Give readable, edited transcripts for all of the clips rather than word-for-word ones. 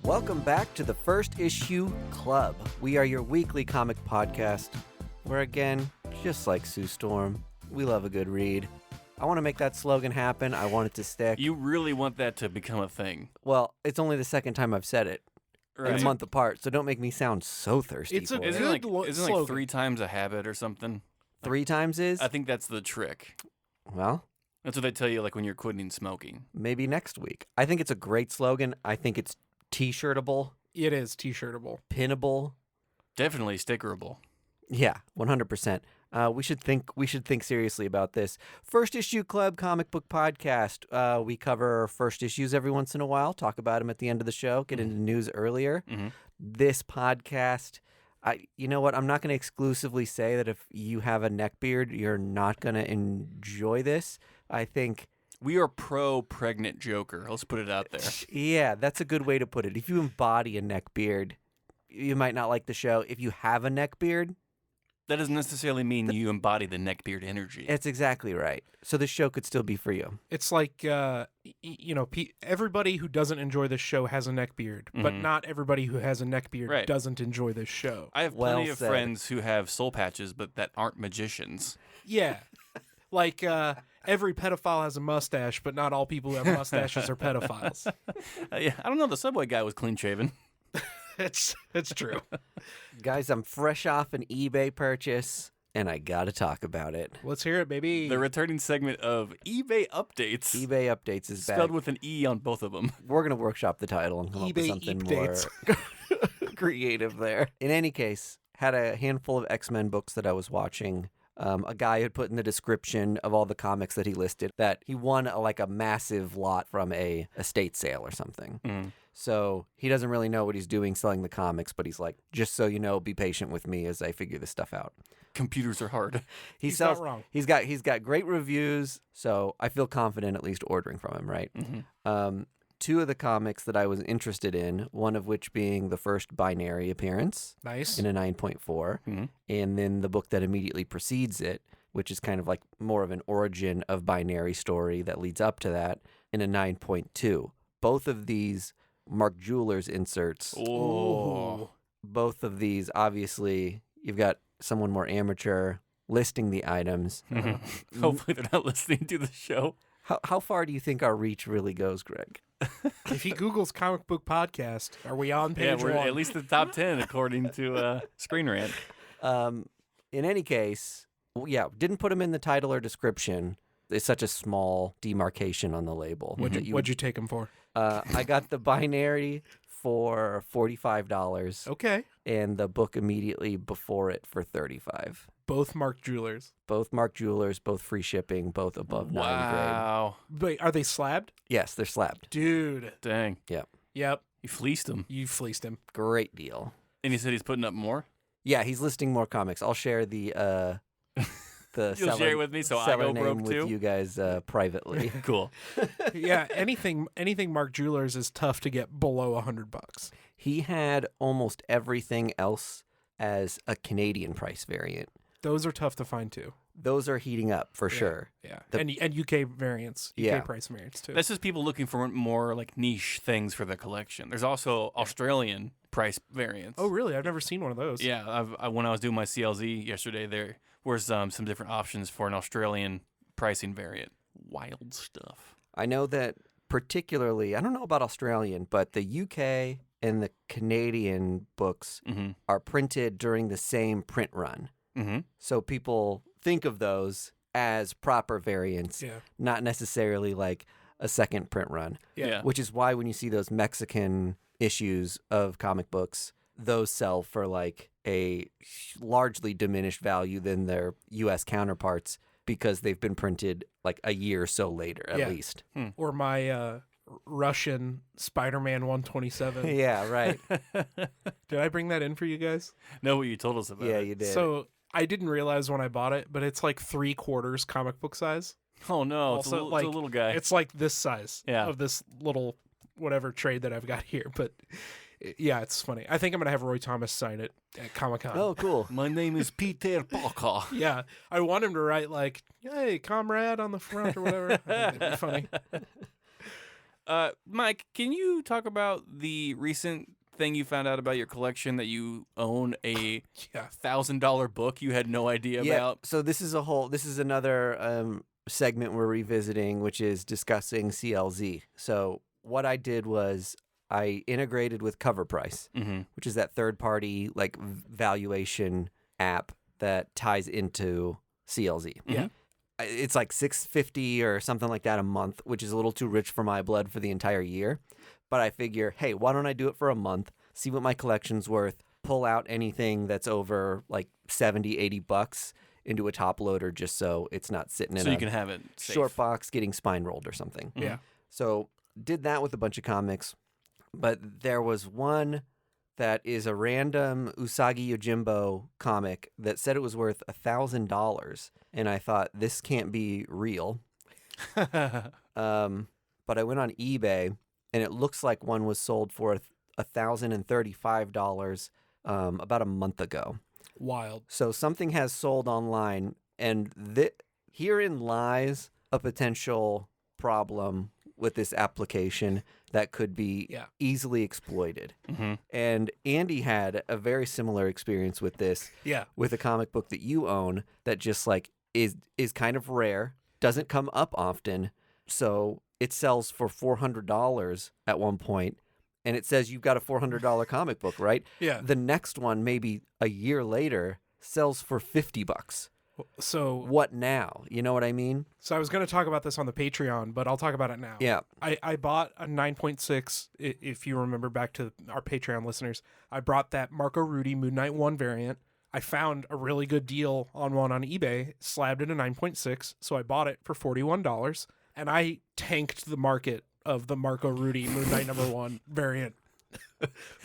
Welcome back to the First Issue Club. We are your weekly comic podcast where, again, just like Sue Storm, we love a good read. I want to make that slogan happen. I want it to stick. You really want that to become a thing. Well, it's only the second time I've said it. Right. In a month apart, so don't make me sound so thirsty It's a for it. Isn't good it slogan. like 3 times a habit or something? 3 times is? I think that's the trick. Well, That's what they tell you like when you're quitting smoking. maybe next week. I think it's a great slogan. I think it's T-shirtable, It is T-shirtable. pinnable. Definitely stickerable. Yeah, 100%. We should think seriously about this. First Issue Club comic book podcast. We cover first issues every once in a while, talk about them at the end of the show, get into news earlier. Mm-hmm. This podcast, you know what? I'm not going to exclusively say that if you have a neckbeard, you're not going to enjoy this. I think... We are pro-pregnant Joker. Let's put it out there. Yeah, that's a good way to put it. If you embody a neckbeard, you might not like the show. If you have a neckbeard... That doesn't necessarily mean you embody the neckbeard energy. It's exactly right. So this show could still be for you. It's like, everybody who doesn't enjoy this show has a neckbeard, but not everybody who has a neckbeard doesn't enjoy this show. I have Well plenty of said. friends who have soul patches, but that aren't magicians. Yeah. Like, every pedophile has a mustache, but not all people who have mustaches are pedophiles. Yeah, I don't know. The Subway guy was clean shaven. It's true. Guys, I'm fresh off an eBay purchase, and I got to talk about it. Let's hear it, baby. The returning segment of eBay updates. eBay updates is back. Spelled with an E on both of them. We're going to workshop the title and come up with eBay something updates. more creative there. In any case, had a handful of X-Men books that I was watching. A guy had put in the description of all the comics that he listed that he won a massive lot from a estate sale or something. So he doesn't really know what he's doing selling the comics, but he's like, just so you know, be patient with me as I figure this stuff out. Computers are hard. He's not wrong. He's got great reviews, so I feel confident at least ordering from him, right? 2 of the comics that I was interested in, one of which being the first Binary appearance Nice. in a 9.4, and then the book that immediately precedes it, which is kind of like more of an origin of Binary story that leads up to that, in a 9.2. Both of these Mark Jewelers inserts. Oh. Both of these, obviously, you've got someone more amateur listing the items. Hopefully they're not listening to the show. How far do you think our reach really goes, Greg? If he Googles comic book podcast, are we on page Yeah, we're 1? at least the top 10 according to Screen Rant. In any case, didn't put them in the title or description. It's such a small demarcation on the label. What'd you take him for? I got the Binary for $45. Okay. And the book immediately before it for $35. Both Mark Jewelers. Both Mark Jewelers, both free shipping, both above 9 grade. Wow. Wait, are they slabbed? Yes, they're slabbed. Dude. Dang. Yep. Yep. You fleeced him. You fleeced him. Great deal. And he said he's putting up more? Yeah, he's listing more comics. I'll share the You'll seller, share it with me so I seller go name broke with too? you guys privately. Cool. Yeah, anything Mark Jewelers is tough to get below $100. He had almost everything else as a Canadian price variant. Those are tough to find too. Those are heating up for sure. Yeah. The- And UK variants. UK Yeah. price variants too. That's just people looking for more like niche things for their collection. There's also Australian price variants. Oh, really? I've never seen one of those. Yeah, when I was doing my CLZ yesterday, there was some different options for an Australian pricing variant. Wild stuff. I know that particularly, I don't know about Australian, but the UK and the Canadian books are printed during the same print run. So people think of those as proper variants, not necessarily like a second print run. Yeah. Which is why when you see those Mexican issues of comic books, those sell for like a largely diminished value than their U.S. counterparts because they've been printed like a year or so later at least. Or my Russian Spider-Man 127. Yeah, right. Did I bring that in for you guys? Know what you told us about Yeah, it. you did. So I didn't realize when I bought it, but it's like 3/4 comic book size. Oh, no. It's, Also, it's a little guy. It's like this size Yeah. of this little whatever trade that I've got here. But yeah, it's funny. I think I'm going to have Roy Thomas sign it at Comic-Con. Oh, cool. My name is Peter Parker. Yeah, I want him to write like, hey, comrade on the front or whatever. I think that'd be funny. Mike, can you talk about the recent thing you found out about your collection that you own a $1,000 book you had no idea about? So this is another segment we're revisiting, which is discussing CLZ. So what I did was I integrated with Cover Price, which is that third-party like valuation app that ties into CLZ. Yeah. It's like $6.50 or something like that a month, which is a little too rich for my blood for the entire year. But I figure, hey, why don't I do it for a month, see what my collection's worth, pull out anything that's over like $70-$80 into a top loader just so it's not sitting in So you can have it safe. short box getting spine rolled or something. Yeah. So did that with a bunch of comics. But there was one that is a random Usagi Yojimbo comic that said it was worth $1,000. And I thought, this can't be real. But I went on eBay, and it looks like one was sold for $1,035 about a month ago. Wild. So something has sold online, and herein lies a potential problem with this application that could be easily exploited. And Andy had a very similar experience with this. Yeah. With a comic book that you own that just like is kind of rare, doesn't come up often, so it sells for $400 at one point, and it says you've got a $400 comic book, right? Yeah. The next one, maybe a year later, sells for $50. So What now? You know what I mean? So I was going to talk about this on the Patreon, but I'll talk about it now. Yeah. I bought a 9.6, if you remember back to our Patreon listeners. I brought that Marco Rudy Moon Knight 1 variant. I found a really good deal on one on eBay, slabbed it a 9.6, so I bought it for $41, and I tanked the market of the Marco Rudy Moon Knight #1 variant.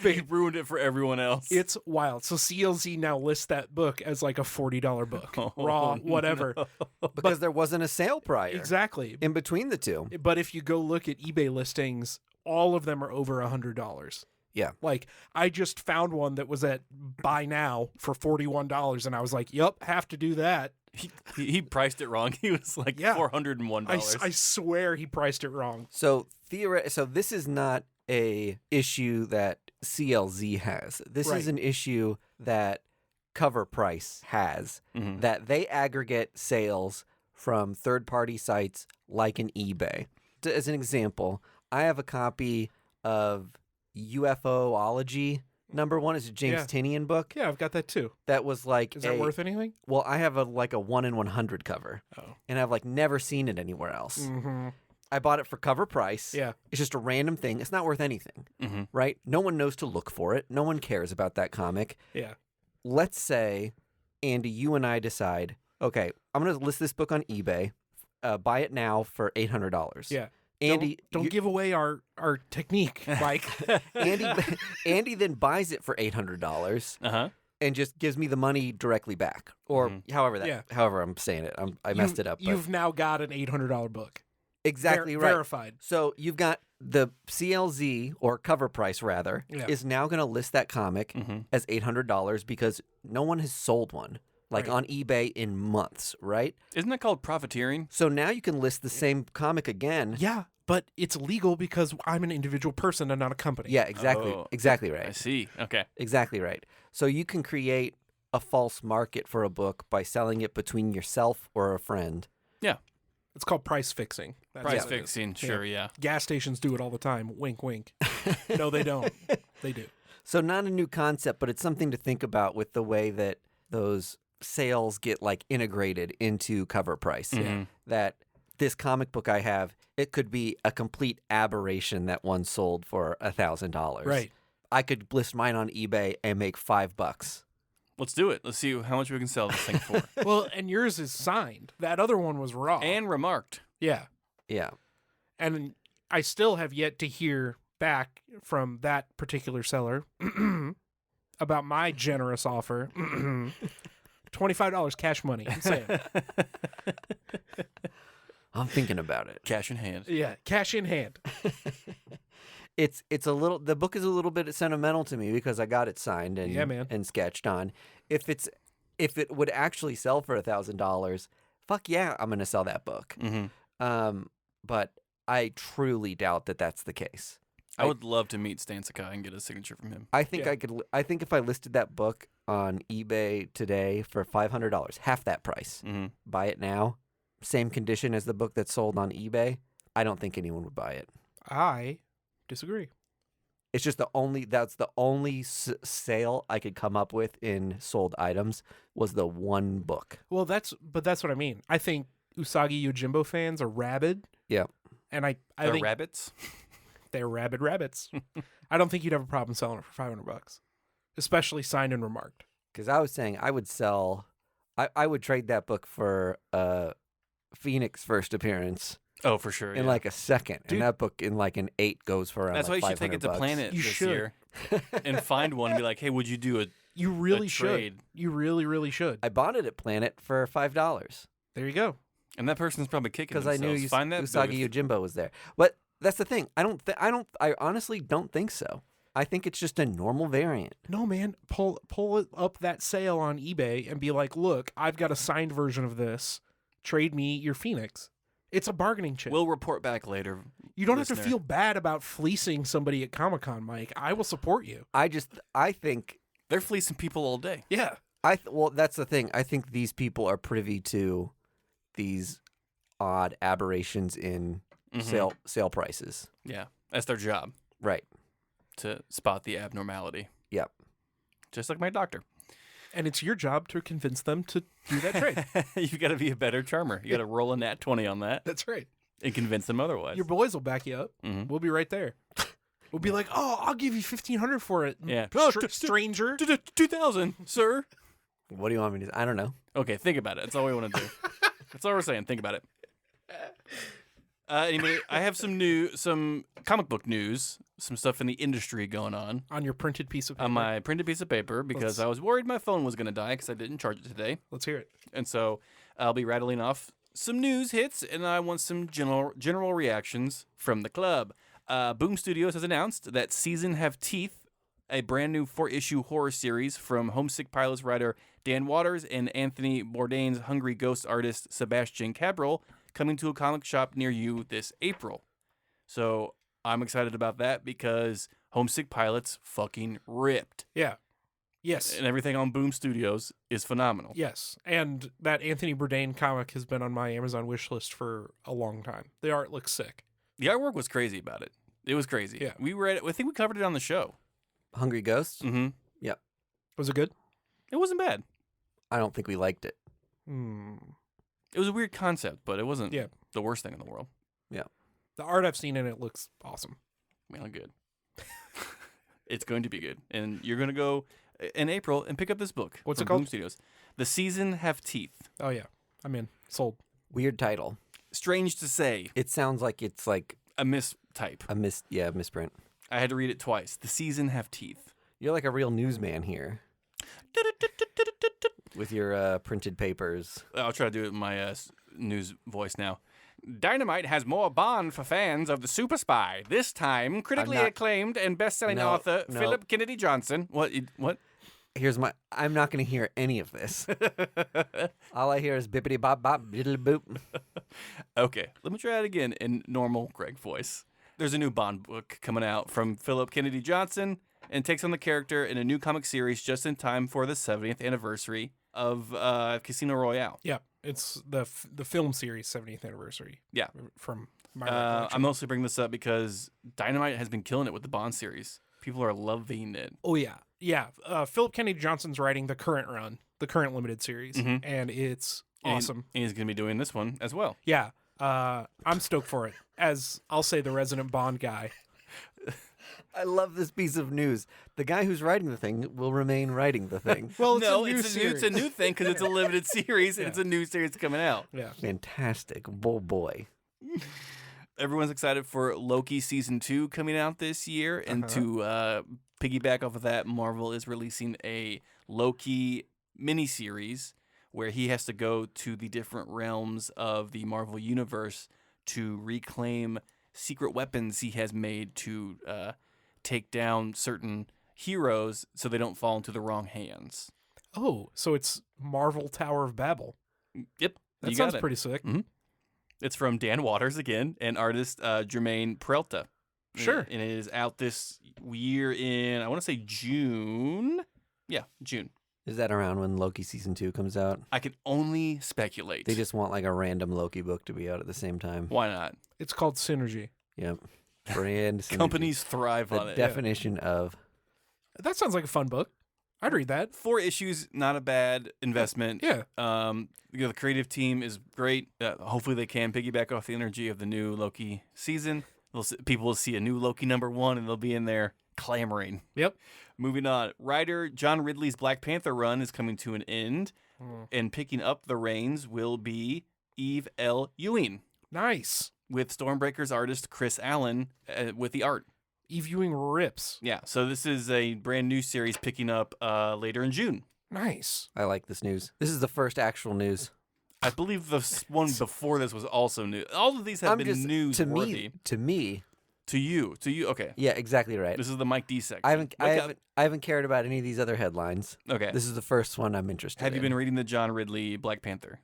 He ruined it for everyone else. It's wild. So CLZ now lists that book as like a $40 book. Raw, whatever. Because there wasn't a sale prior. Exactly. In between the two. But if you go look at eBay listings, all of them are over $100. Yeah. Like, I just found one that was at buy now for $41, and I was like, yep, have to do that. He priced it wrong. He was like $401. I swear he priced it wrong. So this is not a issue that CLZ has. This is an issue that Cover Price has, that they aggregate sales from third-party sites like an eBay. As an example, I have a copy of UFOlogy #1. It's a James Tynion book. Yeah, I've got that too. That was like Is that worth anything? Well, I have a 1 in 100 cover. Oh. And I've never seen it anywhere else. Mm-hmm. I bought it for Cover Price. Yeah. It's just a random thing. It's not worth anything, right? No one knows to look for it. No one cares about that comic. Yeah. Let's say, Andy, you and I decide, okay, I'm going to list this book on eBay, buy it now for $800. Yeah. Andy, don't give away our technique, Mike. Andy then buys it for $800 and just gives me the money directly back, or however I'm saying it. I messed it up. You've now got an $800 book. Exactly right. Verified. So you've got the CLZ, or Cover Price rather, is now going to list that comic as $800 because no one has sold one on eBay in months, right? Isn't that called profiteering? So now you can list the same comic again. Yeah, but it's legal because I'm an individual person and not a company. Yeah, exactly. Oh, exactly right. I see. Okay. Exactly right. So you can create a false market for a book by selling it between yourself or a friend. Yeah. It's called price fixing. Price fixing, sure, yeah. Gas stations do it all the time. Wink, wink. No, they don't. They do. So not a new concept, but it's something to think about with the way that those sales get integrated into Cover Price. That this comic book I have, it could be a complete aberration that one sold for $1,000. Right. I could list mine on eBay and make $5. Let's do it. Let's see how much we can sell this thing for. Well, and yours is signed. That other one was raw. And remarked. Yeah. Yeah. And I still have yet to hear back from that particular seller about my generous offer. $25 cash money. I'm saying. I'm thinking about it. Cash in hand. Yeah, cash in hand. The book is a little bit sentimental to me because I got it signed and sketched on. If it would actually sell for $1,000, fuck yeah, I'm gonna sell that book. But I truly doubt that that's the case. I would love to meet Stan Sakai and get a signature from him. I think I could. I think if I listed that book on eBay today for $500, half that price, buy it now, same condition as the book that's sold on eBay, I don't think anyone would buy it. I disagree. It's just that's the only sale I could come up with in sold items was the one book. Well, that's what I mean. I think Usagi Yojimbo fans are rabid. Yeah. And I They're think rabbits? they're rabid rabbits. I don't think you'd have a problem selling it for $500, especially signed and remarked. Because I was saying I would sell, I would trade that book for Phoenix first appearance. Oh, for sure. In like a second. Dude. And that book in like an 8 goes for around That's like why you should take it to $500. Planet You this should. year and find one and be like, hey, would you do a You really a should. trade? You really, really should. I bought it at Planet for $5 There you go. And that person's probably kicking because I themselves. knew Find that Usagi booth. Yojimbo was there. But that's the thing. I honestly don't think so. I think it's just a normal variant. No, man. Pull it up that sale on eBay and be like, look, I've got a signed version of this. Trade me your Phoenix. It's a bargaining chip. We'll report back later. You don't have listener. to feel bad about fleecing somebody at Comic-Con, Mike. I will support you. I think They're fleecing people all day. Yeah. well, that's the thing. I think these people are privy to these odd aberrations in sale prices. Yeah, that's their job, Right. to spot the abnormality. Yep. Just like my doctor. And it's your job to convince them to do that trade. You got to be a better charmer. You got to roll a nat 20 on that That's right. and convince them otherwise. Your boys will back you up. Mhm. We'll be right there. We'll be like, oh, I'll give you $1,500 for it. Yeah. Stranger. 2,000, sir. What do you want me to? I don't know. Okay, think about it. That's all we want to do. That's all we're saying. Think about it. Anybody? I have some comic book news, some stuff in the industry going on On your printed piece of paper. on my printed piece of paper because Let's- I was worried my phone was going to die because I didn't charge it today. Let's hear it. And so I'll be rattling off some news hits, and I want some general reactions from the club. Boom Studios has announced that Season Have Teeth, a brand new 4-issue horror series from Homesick Pilots writer Dan Waters and Anthony Bourdain's Hungry Ghost artist Sebastian Cabrel, coming to a comic shop near you this April. So I'm excited about that because Homesick Pilots fucking ripped. Yeah. Yes. And everything on Boom Studios is phenomenal. Yes. And that Anthony Bourdain comic has been on my Amazon wish list for a long time. The art looks sick. The artwork was crazy about it. It was crazy. Yeah. We read it. I think we covered it on the show. Hungry Ghosts? Mm-hmm. Was it good? It wasn't bad. I don't think we liked it. It was a weird concept, but it wasn't Yeah. the worst thing in the world. The art I've seen in it looks awesome. Well, good. It's going to be good. And you're going to go in April and pick up this book. What's from it called? Boom Studios. The Season Have Teeth. Oh, yeah. I'm in. Sold. Weird title. Strange to say, It sounds like it's like a mistype. a misprint. I had to read it twice. The Season Have Teeth. You're like a real newsman here with your printed papers. I'll try to do it in my news voice now. Dynamite has more bond for fans of the Super Spy. This time, critically not- acclaimed and best-selling No, author no. Philip Kennedy Johnson. What? I'm not going to hear any of this. All I hear is bippity bop bop diddle boop. Okay, let me try it again in normal Greg voice. There's a new Bond book coming out from Philip Kennedy Johnson and takes on the character in a new comic series just in time for the 70th anniversary of Casino Royale. Yeah. It's the film series 70th anniversary. Yeah. From my I recollection. mostly bring this up because Dynamite has been killing it with the Bond series. People are loving it. Oh, yeah. Yeah. Philip Kennedy Johnson's writing the current run, the current limited series, Mhm. and it's And awesome. And he's going to be doing this one as well. Yeah. I'm stoked for it. As I'll say, the resident Bond guy. I love this piece of news. The guy who's writing the thing will remain writing the thing. Well, it's No, a new it's series. a new thing because it's a limited series and Yeah. it's a new series coming out. Yeah. Fantastic. Oh, boy. Everyone's excited for Loki season 2 coming out this year, and to piggyback off of that, Marvel is releasing a Loki miniseries where he has to go to the different realms of the Marvel universe to reclaim secret weapons he has made to take down certain heroes so they don't fall into the wrong hands. Oh, so it's Marvel Tower of Babel. Yep, That you sounds got it. pretty sick. Mhm. It's from Dan Waters again and artist Jermaine Peralta. Sure. And it is out this year in, I want to say June. Yeah, June. Is that around when Loki season 2 comes out? I can only speculate. They just want like a random Loki book to be out at the same time. Why not? It's called Synergy. Yep. Brand synergy. Companies thrive The on it. definition of. That sounds like a fun book. I'd read that. 4 issues, not a bad investment. Yeah. The creative team is great. Hopefully they can piggyback off the energy of the new Loki season. People will see a new Loki #1 and they'll be in there clamoring. Yep. Moving on. Writer John Ridley's Black Panther run is coming to an end, and picking up the reins will be Eve L. Ewing, Nice. with Stormbreaker's artist Chris Allen with the art. Eve Ewing rips. Yeah, so this is a brand new series picking up later in June. Nice. I like this news. This is the first actual news. I believe the one before this was also new. All of these have been newsworthy. To me. To you, okay. Yeah, exactly right. This is the Mike D section. I haven't cared about any of these other headlines. Okay. This is the first one I'm interested in. Have you been reading the John Ridley Black Panther?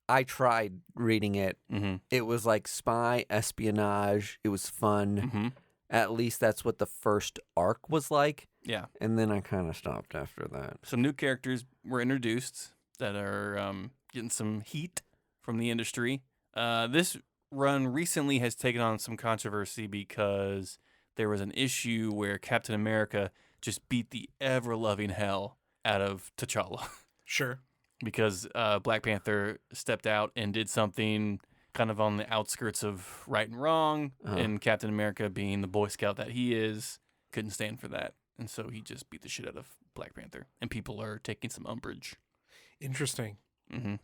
I tried reading it. Mm-hmm. It was like spy espionage. It was fun. Mm-hmm. At least that's what the first arc was like. Yeah. And then I kind of stopped after that. Some new characters were introduced that are getting some heat from the industry. This run recently has taken on some controversy because there was an issue where Captain America just beat the ever-loving hell out of T'Challa. Sure. Because Black Panther stepped out and did something kind of on the outskirts of right and wrong, and Captain America, being the Boy Scout that he is, couldn't stand for that. And so he just beat the shit out of Black Panther, and people are taking some umbrage. Interesting. Mm-hmm.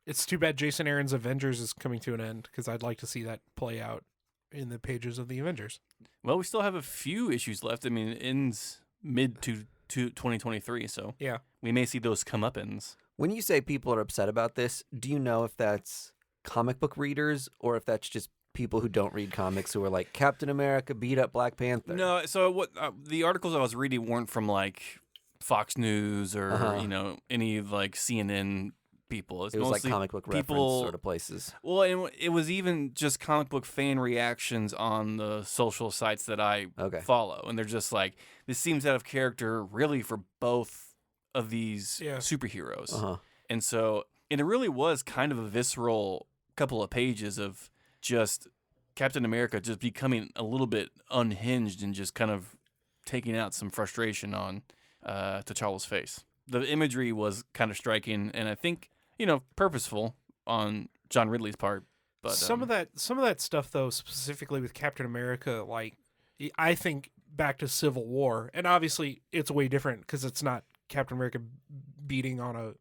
It's too bad Jason Aaron's Avengers is coming to an end, because I'd like to see that play out in the pages of the Avengers. Well, we still have a few issues left. I mean, it ends mid to 2023, so Yeah. we may see those come-up-ins. When you say people are upset about this, do you know if that's comic book readers or if that's just people who don't read comics who are like, Captain America beat up Black Panther? No, so what the articles I was reading weren't from like Fox News or any like CNN people. It was like comic book reference sort of places. Well, and it was even just comic book fan reactions on the social sites that I follow, and they're just like, this seems out of character, really, for both of these superheroes. And so, and it really was kind of a visceral couple of pages of just Captain America just becoming a little bit unhinged and just kind of taking out some frustration on T'Challa's face. The imagery was kind of striking, and I think, purposeful on John Ridley's part. But some of that stuff, though, specifically with Captain America, like, I think back to Civil War, and obviously it's way different because it's not Captain America beating on a,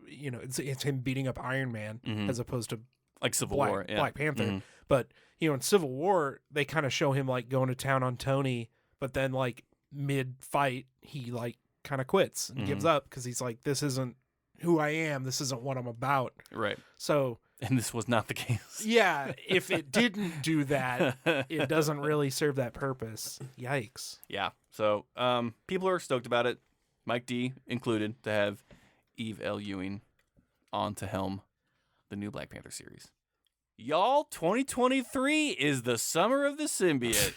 it's him beating up Iron Man as opposed to like Civil War, Black Panther. But in Civil War, they kind of show him like going to town on Tony, but then like mid fight, he like kind of quits and gives up because he's like, this isn't who I am. This isn't what I'm about. Right. So. And this was not the case. Yeah, if it didn't do that, it doesn't really serve that purpose. Yikes. Yeah. So people are stoked about it, Mike D included, to have Eve L. Ewing on to helm the new Black Panther series. Y'all, 2023 is the summer of the symbiote,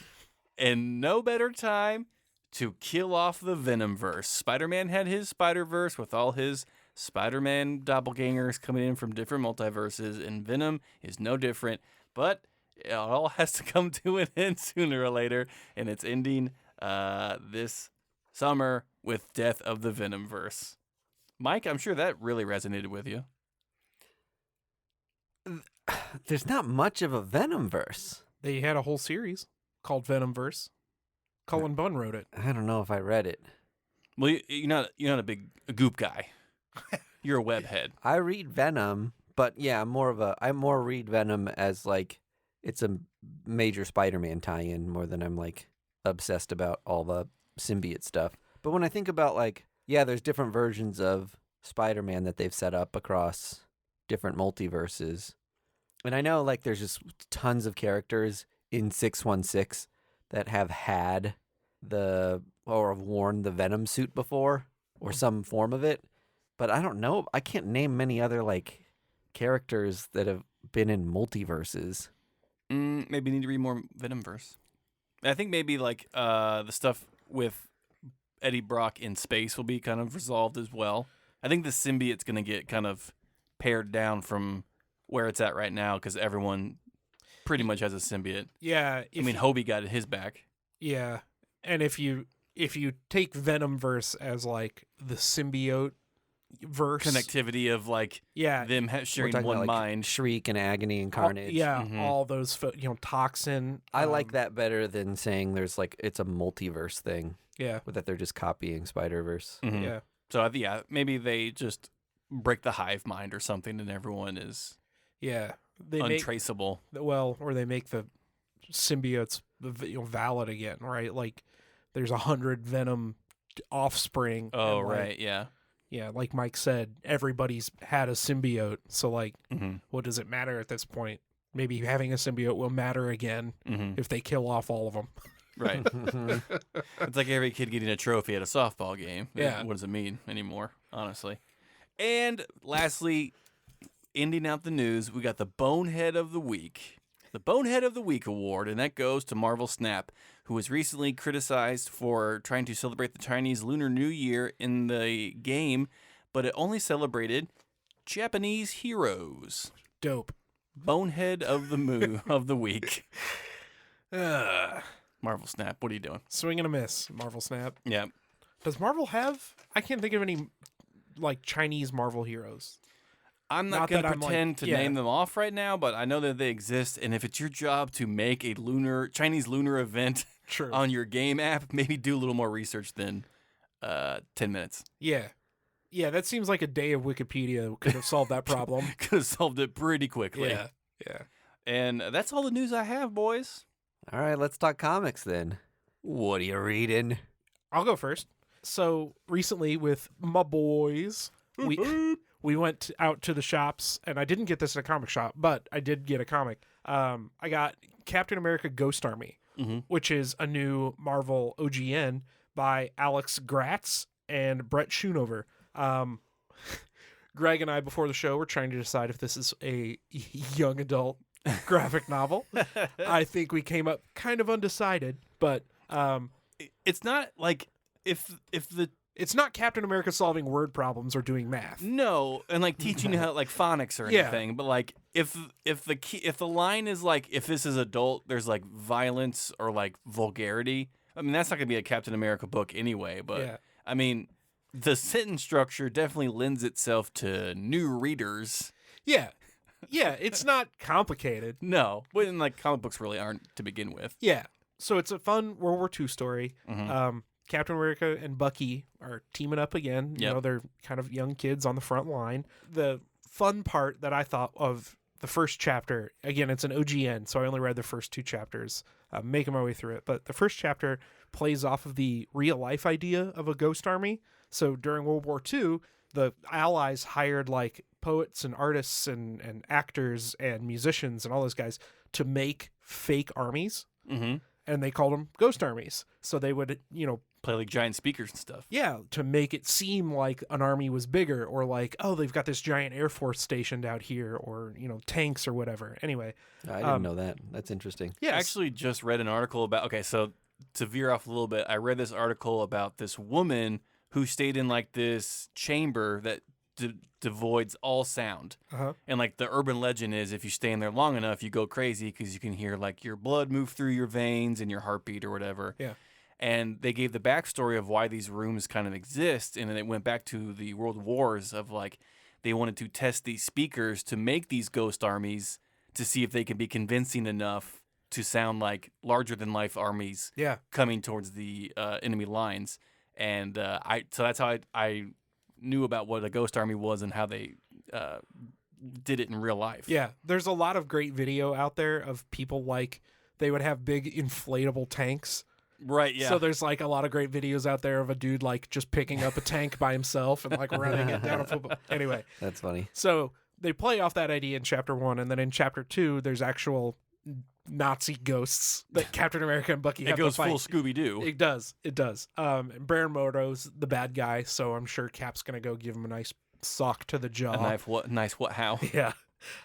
and no better time to kill off the Venomverse. Spider-Man had his Spider-Verse with all his Spider-Man doppelgangers coming in from different multiverses, and Venom is no different, but it all has to come to an end sooner or later, and it's ending this summer with Death of the Venomverse. Mike, I'm sure that really resonated with you. There's not much of a Venomverse. They had a whole series called Venomverse. Cullen Bunn wrote it. I don't know if I read it. Well, you're not a goop guy. You're a webhead. I read Venom, but yeah, I more read Venom as like it's a major Spider-Man tie-in more than I'm like obsessed about all the symbiote stuff. But when I think about like, yeah, there's different versions of Spider-Man that they've set up across different multiverses. And I know like there's just tons of characters in 616 that have had or have worn the Venom suit before or some form of it. But I don't know. I can't name many other like characters that have been in multiverses. Maybe need to read more Venomverse. I think maybe like the stuff with Eddie Brock in space will be kind of resolved as well. I think the symbiote's going to get kind of pared down from where it's at right now because everyone pretty much has a symbiote. Yeah. I mean, Hobie got his back. Yeah. And if you take Venomverse as like the symbiote verse Connectivity of like them sharing talking one about, like, mind. Shriek and Agony and Carnage. all those Toxin. I like that better than saying there's like it's a multiverse thing. Yeah. That they're just copying Spider-Verse. Mhm. Yeah. So maybe they just break the hive mind or something, and everyone is untraceable. Or they make the symbiotes valid again, right? Like there's 100 Venom offspring. Oh, and, like, right, yeah. Yeah, like Mike said, everybody's had a symbiote. So, like, what does it matter at this point? Maybe having a symbiote will matter again if they kill off all of them. Right. It's like every kid getting a trophy at a softball game. Yeah. What does it mean anymore, honestly? And lastly, ending out the news, we got the Bonehead of the Week. The Bonehead of the Week award, and that goes to Marvel Snap, who was recently criticized for trying to celebrate the Chinese Lunar New Year in the game, but it only celebrated Japanese heroes. Dope. Bonehead of the week. Marvel Snap, what are you doing? Swing and a miss, Marvel Snap. Yeah. Does Marvel have... I can't think of any, like, Chinese Marvel heroes. I'm not going to pretend to name them off right now, but I know that they exist, and if it's your job to make a Chinese lunar event on your game app, maybe do a little more research than 10 minutes. Yeah. Yeah, that seems like a day of Wikipedia could have solved that problem. Could have solved it pretty quickly. Yeah. And that's all the news I have, boys. All right, let's talk comics then. What are you reading? I'll go first. So recently with my boys, we went out to the shops, and I didn't get this at a comic shop, but I did get a comic. I got Captain America Ghost Army, which is a new Marvel OGN by Alex Gratz and Brent Schoonover. Greg and I, before the show, were trying to decide if this is a young adult graphic novel. I think we came up kind of undecided, but it's not like if it's not Captain America solving word problems or doing math. No, and like teaching you how like phonics or anything, but like if the line is like if this is adult, there's like violence or like vulgarity. I mean, that's not gonna be a Captain America book anyway. But I mean, the sentence structure definitely lends itself to new readers. Yeah, it's not complicated. No, but like comic books really aren't to begin with. Yeah, so it's a fun World War II story. Captain America and Bucky are teaming up again. You know, they're kind of young kids on the front line. The fun part that I thought of the first chapter, again, it's an OGN, so I only read the first 2 chapters, making my way through it. But the first chapter plays off of the real-life idea of a ghost army. So during World War II, the Allies hired like poets and artists and actors and musicians and all those guys to make fake armies. And they called them ghost armies. So they would, play like giant speakers and stuff. Yeah, to make it seem like an army was bigger, or like, oh, they've got this giant Air Force stationed out here, or, tanks or whatever. Anyway. I didn't know that. That's interesting. Yeah, I actually just read an article about, okay, so to veer off a little bit, I read this article about this woman who stayed in like this chamber that devoids all sound. And like the urban legend is if you stay in there long enough, you go crazy because you can hear like your blood move through your veins and your heartbeat or whatever. Yeah. And they gave the backstory of why these rooms kind of exist. And then it went back to the World Wars of like, they wanted to test these speakers to make these ghost armies to see if they can be convincing enough to sound like larger than life armies coming towards the enemy lines. And so that's how I knew about what a ghost army was and how they did it in real life. Yeah, there's a lot of great video out there of people like they would have big inflatable tanks. Right, yeah. So there's like a lot of great videos out there of a dude like just picking up a tank by himself and like running it down a football. Anyway. That's funny. So they play off that idea in chapter 1, and then in chapter 2 there's actual Nazi ghosts that Captain America and Bucky have to fight. It goes full Scooby-Doo. It does. Baron Mordo's the bad guy, so I'm sure Cap's going to go give him a nice sock to the jaw. A nice what, how? Yeah.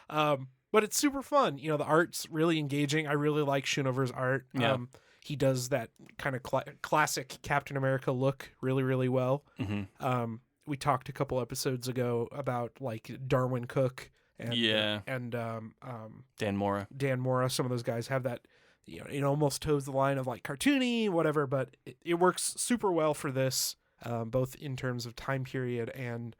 But But it's super fun. The art's really engaging. I really like Schoonover's art. Yeah. He does that kind of classic Captain America look really, really well. Mm-hmm. We talked a couple episodes ago about like Darwin Cook and Dan Mora. Dan Mora. Some of those guys have that, it almost toes the line of like cartoony, whatever, but it works super well for this, both in terms of time period and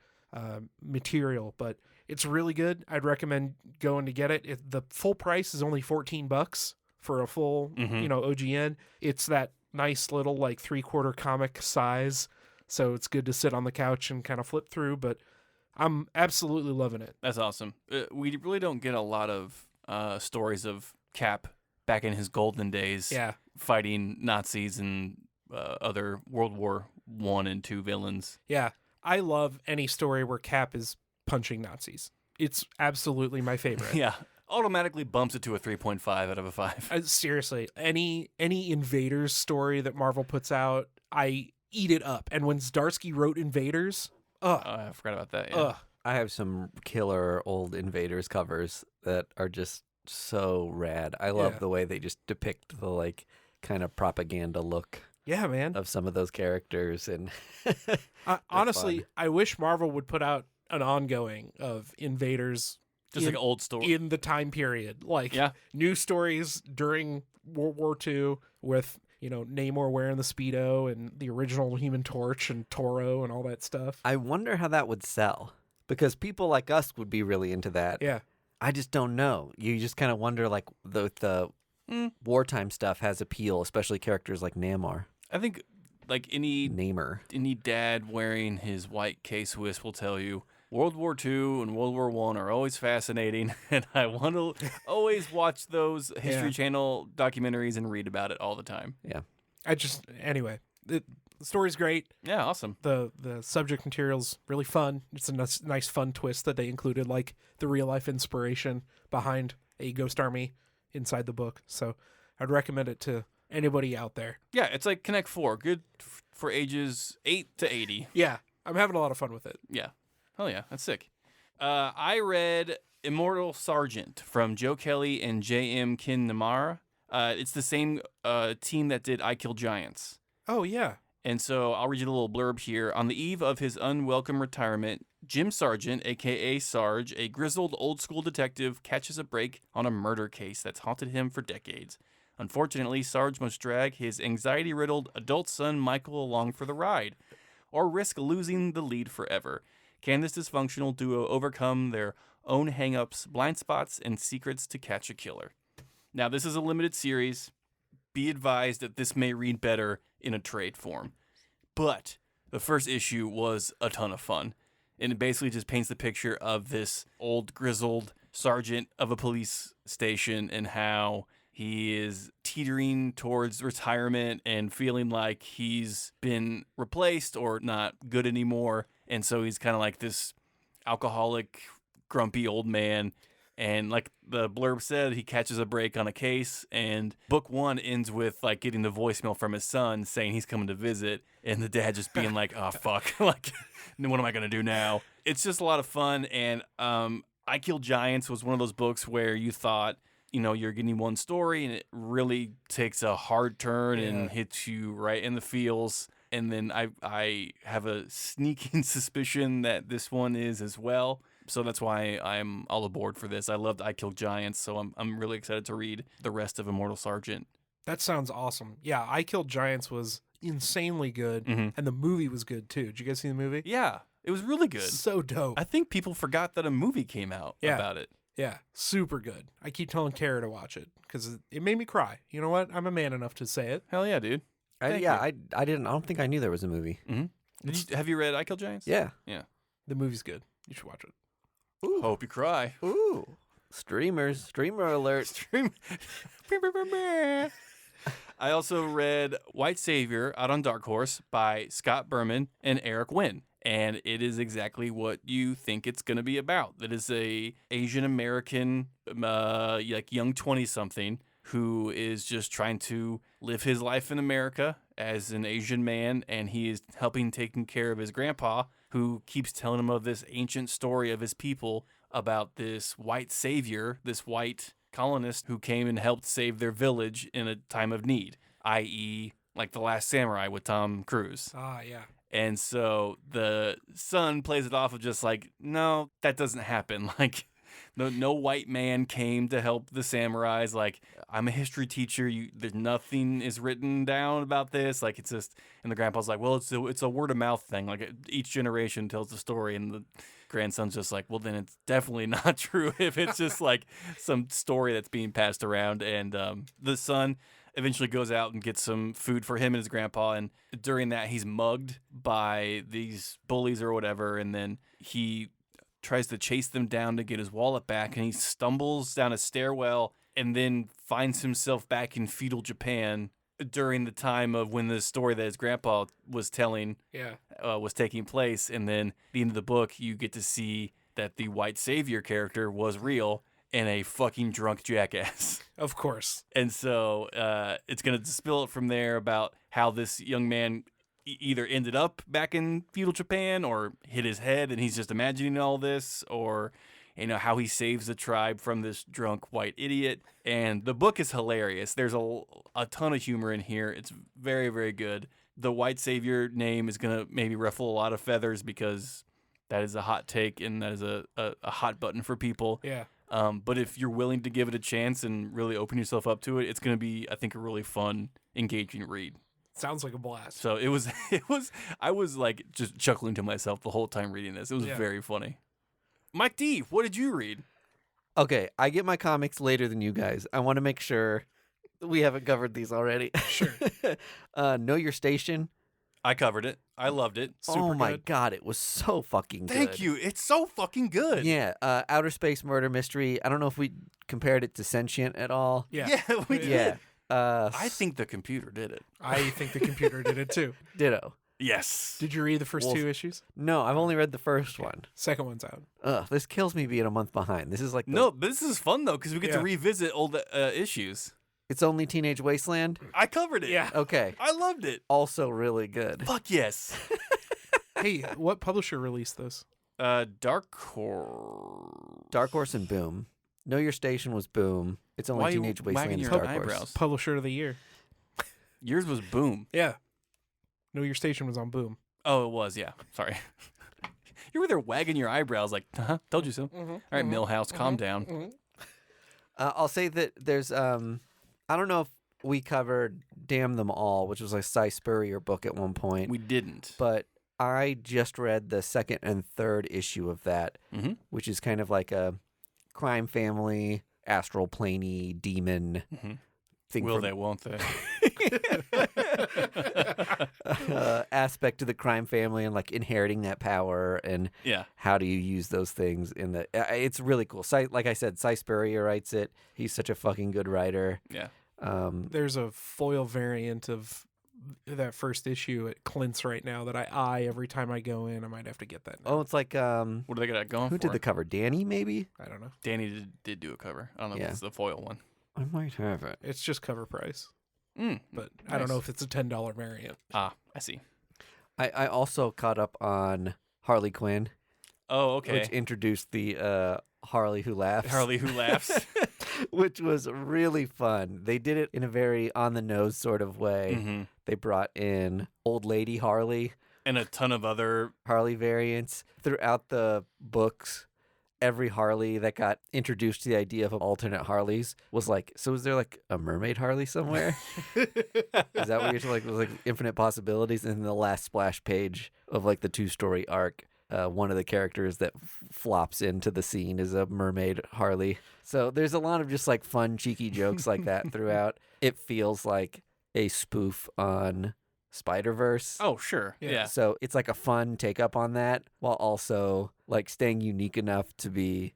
material. But it's really good. I'd recommend going to get it. The full price is only $14 for a full, OGN. It's that nice little like 3/4 comic size, so it's good to sit on the couch and kind of flip through. But I'm absolutely loving it. That's awesome. We really don't get a lot of stories of Cap back in his golden days, fighting Nazis and other World War I and II villains. Yeah, I love any story where Cap is punching Nazis. It's absolutely my favorite. Yeah, automatically bumps it to a 3.5 out of a 5. Seriously, any Invaders story that Marvel puts out, I eat it up. And when Zdarsky wrote Invaders, I forgot about that. Yeah. I have some killer old Invaders covers that are just so rad. I love the way they just depict the like kind of propaganda look. Yeah, man. Of some of those characters, and honestly, fun. I wish Marvel would put out an ongoing of Invaders. Just like an old story. In the time period. Like new stories during World War II with, Namor wearing the Speedo and the original Human Torch and Toro and all that stuff. I wonder how that would sell, because people like us would be really into that. Yeah. I just don't know. You just kind of wonder, like, the wartime stuff has appeal, especially characters like Namor. I think, like, any dad wearing his white K-Swiss will tell you, World War II and World War I are always fascinating, and I want to always watch those History Channel documentaries and read about it all the time. Yeah. Anyway, the story's great. Yeah, awesome. The subject material's really fun. It's a nice, fun twist that they included, like the real-life inspiration behind a ghost army inside the book. So I'd recommend it to anybody out there. Yeah, it's like Connect 4, good for ages 8 to 80. Yeah, I'm having a lot of fun with it. Yeah. Hell yeah, that's sick. I read Immortal Sergeant from Joe Kelly and KEN NIIMURA. It's the same team that did I Kill Giants. Oh, yeah. And so I'll read you a little blurb here. On the eve of his unwelcome retirement, Jim Sargent, a.k.a. Sarge, a grizzled old-school detective, catches a break on a murder case that's haunted him for decades. Unfortunately, Sarge must drag his anxiety-riddled adult son Michael along for the ride, or risk losing the lead forever. Can this dysfunctional duo overcome their own hang-ups, blind spots, and secrets to catch a killer? Now, this is a limited series. Be advised that this may read better in a trade form. But the first issue was a ton of fun. And it basically just paints the picture of this old, grizzled sergeant of a police station and how he is teetering towards retirement and feeling like he's been replaced or not good anymore. And so he's kind of like this alcoholic, grumpy old man. And like the blurb said, he catches a break on a case. And book 1 ends with like getting the voicemail from his son saying he's coming to visit. And the dad just being like, oh, fuck. Like, what am I going to do now? It's just a lot of fun. And I Kill Giants was one of those books where you thought, you're getting one story and it really takes a hard turn and hits you right in the feels. And then I have a sneaking suspicion that this one is as well. So that's why I'm all aboard for this. I loved I Kill Giants, so I'm really excited to read the rest of Immortal Sergeant. That sounds awesome. Yeah, I Killed Giants was insanely good, and the movie was good too. Did you guys see the movie? Yeah, it was really good. So dope. I think people forgot that a movie came out about it. Yeah, super good. I keep telling Kara to watch it because it made me cry. You know what? I'm a man enough to say it. Hell yeah, dude. I don't think I knew there was a movie. Mm-hmm. Have you read I Kill Giants? Yeah. The movie's good. You should watch it. Ooh. Hope you cry. Ooh. Streamer alert. I also read White Savior out on Dark Horse by Scott Burman and Eric Nguyen. And it is exactly what you think it's going to be about. It is a Asian American, like young 20-something who is just trying to live his life in America as an Asian man, and he is taking care of his grandpa, who keeps telling him of this ancient story of his people about this white savior, this white colonist who came and helped save their village in a time of need, i.e., like The Last Samurai with Tom Cruise. Ah, yeah. And so the son plays it off of just like, no, that doesn't happen. Like, no white man came to help the samurais. Like, I'm a history teacher. There's nothing is written down about this. Like, it's just, and the grandpa's like, well, it's a word of mouth thing. Like, each generation tells the story, and the grandson's just like, well, then it's definitely not true if it's just like some story that's being passed around. And the son eventually goes out and gets some food for him and his grandpa, and during that he's mugged by these bullies or whatever, and then he tries to chase them down to get his wallet back, and he stumbles down a stairwell and then finds himself back in feudal Japan during the time of when the story that his grandpa was telling was taking place. And then at the end of the book, you get to see that the white savior character was real and a fucking drunk jackass. Of course. And so it's going to spill it from there about how this young man either ended up back in feudal Japan or hit his head and he's just imagining all this, or, you know, how he saves the tribe from this drunk white idiot. And the book is hilarious. There's a ton of humor in here. It's very, very good. The white savior name is going to maybe ruffle a lot of feathers because that is a hot take and that is a hot button for people. Yeah. But if you're willing to give it a chance and really open yourself up to it, it's going to be, I think, a really fun, engaging read. Sounds like a blast. So I was like just chuckling to myself the whole time reading this. It was very funny. Mike D, what did you read? Okay, I get my comics later than you guys. I want to make sure we haven't covered these already. Sure. Know Your Station. I covered it. I loved it. Oh my God, it was so fucking good. Thank you. It's so fucking good. Yeah, outer space murder mystery. I don't know if we compared it to Sentient at all. Yeah. Yeah, we did. Yeah. I think the computer did it. I think the computer did it too. Ditto. Yes. Did you read the first two issues? No, I've only read the first one. Second one's out. This kills me being a month behind. This is like No, but this is fun though because we get to revisit old issues. It's only Teenage Wasteland. I covered it. Yeah. Okay. I loved it. Also really good. Fuck yes. Hey, what publisher released this? Dark Horse. Dark Horse and Boom. Know Your Station was Boom. It's only Why are you Teenage wagging Wasteland is your Dark Horse. eyebrows? Publisher of the year. Yours was Boom. Yeah. Know Your Station was on Boom. Oh, it was. Yeah. Sorry. You were there wagging your eyebrows like, told you so. All right, Millhouse, calm down. I'll say that there's I don't know if we covered Damn Them All, which was a Cy Spurrier book at one point. We didn't. But I just read the second and third issue of that, which is kind of like a crime family, astral planey demon thing. Will they, won't they? Aspect to the crime family and like inheriting that power and how do you use those things in the it's really cool. Like I said, Cy Spurrier writes it. He's such a fucking good writer. Yeah. There's a foil variant of that first issue at Clint's right now that I eye every time I go in. I might have to get that now. Oh, it's like What do they got going who for? did the cover? Danny, maybe? I don't know. Danny did do a cover. I don't know if it's the foil one. I might have it. It's just cover price. But I Nice. don't know if it's a $10 variant. Ah, I see. I also caught up on Harley Quinn, Oh, okay. which introduced the Harley Who Laughs. Harley Who Laughs. Which was really fun. They did it in a very on-the-nose sort of way. They brought in Old Lady Harley. And a ton of other... Harley variants. Throughout the books, every Harley that got introduced to the idea of alternate Harleys was like, so is there like a mermaid Harley somewhere? Is that what you're like? Was like infinite possibilities? And then the last splash page of like the 2-story arc, one of the characters that flops into the scene is a mermaid Harley. So there's a lot of just like fun, cheeky jokes like that throughout. It feels like a spoof on Spider-Verse. Oh, sure. Yeah. So it's like a fun take up on that while also like staying unique enough to be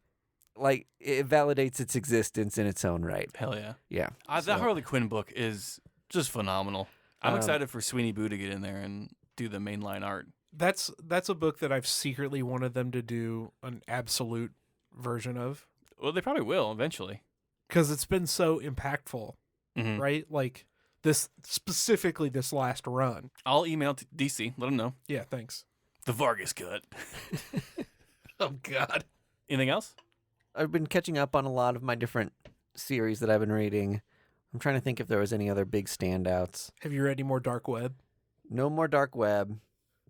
like it validates its existence in its own right. Hell yeah. Yeah. That Harley Quinn book is just phenomenal. I'm excited for Sweeney Boo to get in there and do the mainline art. That's a book that I've secretly wanted them to do an absolute version of. Well, they probably will eventually. Because it's been so impactful, right? Like specifically this last run. I'll email to DC, let them know. Yeah, thanks. The Vargas cut. Oh, God. Anything else? I've been catching up on a lot of my different series that I've been reading. I'm trying to think if there was any other big standouts. Have you read any more Dark Web? No more Dark Web.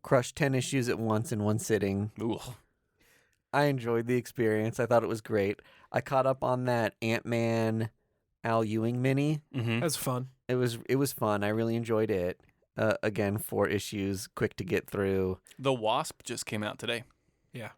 Crushed 10 issues at once in one sitting. Ooh. I enjoyed the experience. I thought it was great. I caught up on that Ant-Man Al Ewing mini. Mm-hmm. That was fun. It was fun. I really enjoyed it. Again, 4 issues, quick to get through. The Wasp just came out today. Yeah.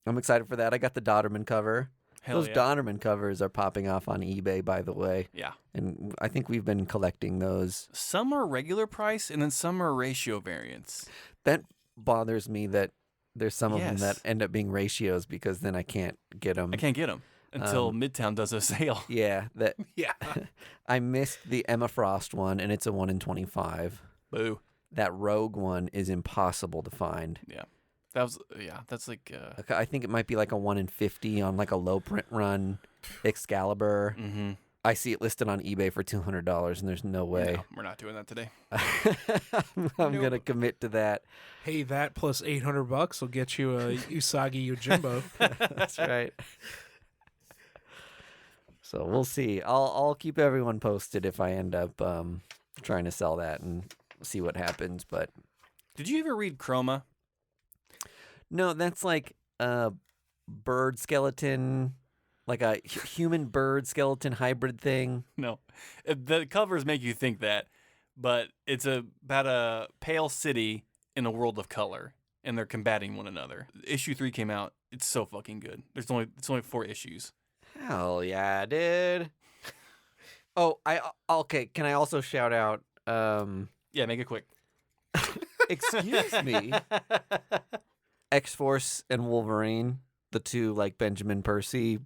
I'm excited for that. I got the Dodderman cover. Hell Those yeah. Dodderman covers are popping off on eBay, by the way. Yeah. And I think we've been collecting those. Some are regular price, and then some are ratio variants. That bothers me that there's some of them Yes. that end up being ratios because then I can't get them. I can't get them until Midtown does a sale. Yeah, that Yeah. I missed the Emma Frost one, and it's a 1 in 25. Boo. That Rogue one is impossible to find. Yeah. That's like I think it might be like a 1 in 50 on like a low print run Excalibur. mm-hmm. I see it listed on eBay for $200, and there's no way. No, we're not doing that today. I'm going to commit to that. Hey, that plus $800 will get you a Usagi Yojimbo. That's right. So we'll see. I'll keep everyone posted if I end up trying to sell that and see what happens. But Did you ever read Chroma? no, that's like a bird skeleton, like a human bird skeleton hybrid thing. No. The covers make you think that, but it's about a pale city in a world of color, and they're combating one another. Issue 3 came out. It's so fucking good. It's only 4 issues. Hell yeah, dude. Oh, okay. Can I also shout out? Yeah, make it quick. Excuse me. X-Force and Wolverine, the two like Benjamin Percy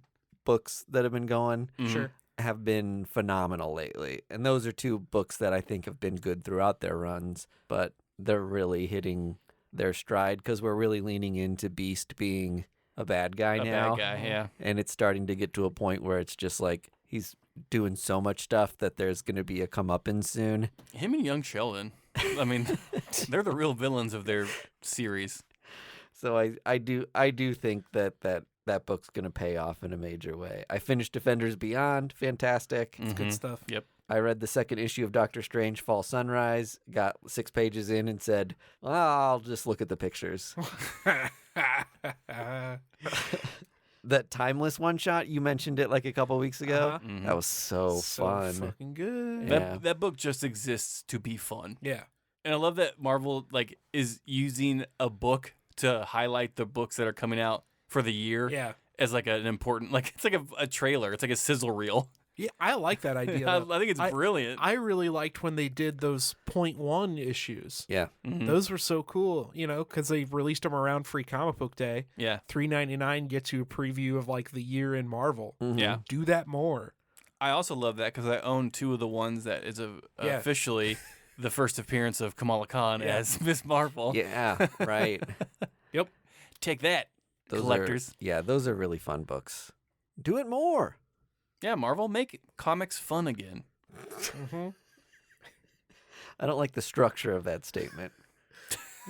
books that have been going, Sure. have been phenomenal lately. And those are 2 books that I think have been good throughout their runs, but they're really hitting their stride because we're really leaning into Beast being a bad guy now. A bad guy, yeah. And it's starting to get to a point where it's just like he's doing so much stuff that there's going to be a comeuppance soon. Him and Young Sheldon. I mean, they're the real villains of their series. So I do think that book's going to pay off in a major way. I finished Defenders Beyond. Fantastic. It's good stuff. Yep. I read the 2nd issue of Doctor Strange Fall Sunrise, got 6 pages in and said, well, I'll just look at the pictures. That Timeless one-shot, you mentioned it like a couple weeks ago. Uh-huh. Mhm. That was so fun. Fucking good. Yeah. That book just exists to be fun. Yeah. And I love that Marvel is using a book to highlight the books that are coming out for the year Yeah. as like an important, it's like a trailer. It's like a sizzle reel. Yeah, I like that idea. I though. think it's brilliant. I really liked when they did those .1 issues. Yeah. Mhm. Those were so cool, because they released them around Free Comic Book Day. Yeah. $3.99 gets you a preview of like the year in Marvel. Mhm. Yeah. Do that more. I also love that because I own 2 of the ones that is Yeah. officially the first appearance of Kamala Khan Yeah. as Miss Marvel. Yeah, right. Take that, Those collectors. those are really fun books. Do it more. Yeah, Marvel, make comics fun again. Mm-hmm. I don't like the structure of that statement.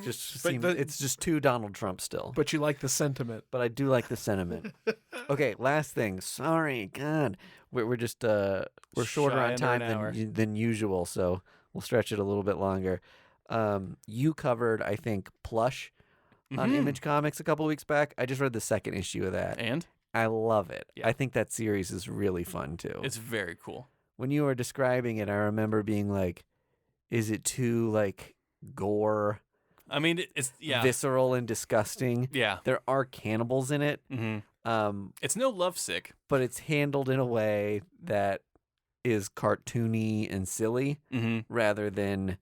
It's just too Donald Trump still. But you like the sentiment. But I do like the sentiment. Okay, last thing. Sorry, God, we're just we're shorter Shy on under time an hour. than usual, so we'll stretch it a little bit longer. You covered, I think, Plush on Mhm. Image Comics a couple weeks back. I just read the 2nd issue of that. And I love it. Yeah. I think that series is really fun too. it's very cool. When you were describing it, I remember being like, "Is it too like gore, I mean, it's visceral, and disgusting?" yeah. There are cannibals in it, Mm-hmm. It's no lovesick. but it's handled in a way that is cartoony and silly, Mm-hmm. rather than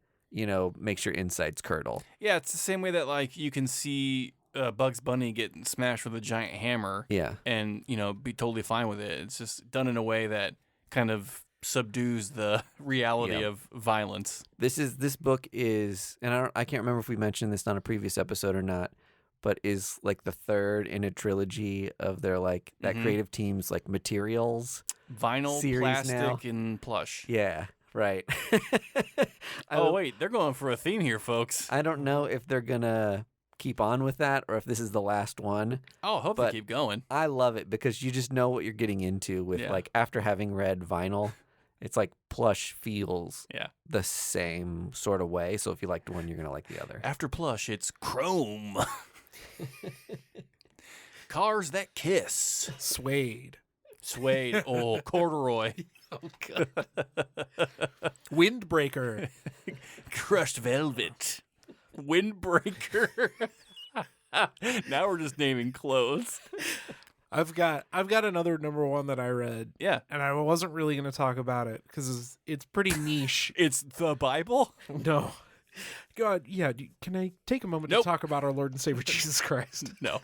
makes your insides curdle. Yeah, it's the same way that you can see Bugs Bunny getting smashed with a giant hammer Yeah, and be totally fine with it. It's just done in a way that kind of subdues the reality Yeah. of violence. this book is, and I can't remember if we mentioned this on a previous episode or not, but is like the 3rd in a trilogy of their that Mhm. creative team's materials. Vinyl, Series plastic, now. and plush. Yeah, right. Oh, wait, they're going for a theme here, folks. I don't know if they're gonna keep on with that or if this is the last one. Oh, hope But they keep going. I love it because you just know what you're getting into with Yeah. like after having read vinyl. It's like plush feels Yeah. the same sort of way. So if you liked one, you're going to like the other. After plush, it's chrome. Cars that kiss. Suede. Suede. Oh, corduroy. Oh, God. Windbreaker. Crushed velvet. Windbreaker. Now we're just naming clothes. I've got another number one that I read, Yeah. and I wasn't really going to talk about it because it's pretty niche. It's the Bible? No. God, yeah. Can I take a moment Nope. to talk about our Lord and Savior Jesus Christ? No.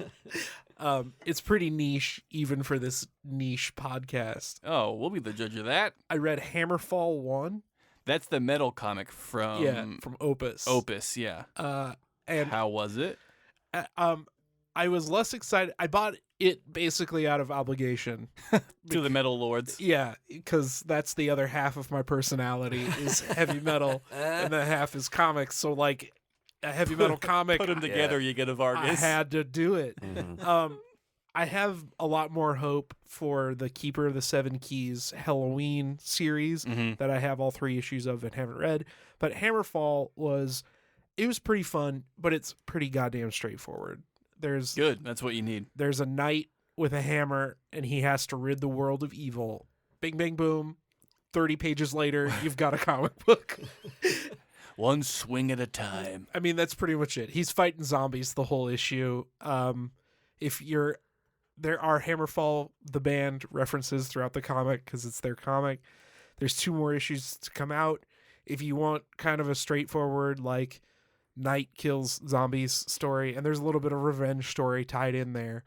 It's pretty niche, even for this niche podcast. Oh, we'll be the judge of that. I read Hammerfall 1. That's the metal comic from From Opus. Opus, yeah. And How was it? I was less excited. I bought it basically out of obligation. To the metal lords. Yeah, because that's the other half of my personality is heavy metal, and the half is comics. So, like, a heavy metal comic, Put them together, you get a I Vargas. had to do it. Mhm. I have a lot more hope for the Keeper of the Seven Keys Halloween series Mhm. that I have all 3 issues of and haven't read. But Hammerfall was pretty fun, but it's pretty goddamn straightforward. There's Good. That's what you need. a knight with a hammer, and he has to rid the world of evil. Bing, bang, boom. 30 pages later, you've got a comic book. One swing at a time. I mean, that's pretty much it. He's fighting zombies the whole issue. There are Hammerfall, the band, references throughout the comic because it's their comic. There's 2 more issues to come out. If you want kind of a straightforward, like, knight kills zombies story, and there's a little bit of revenge story tied in there.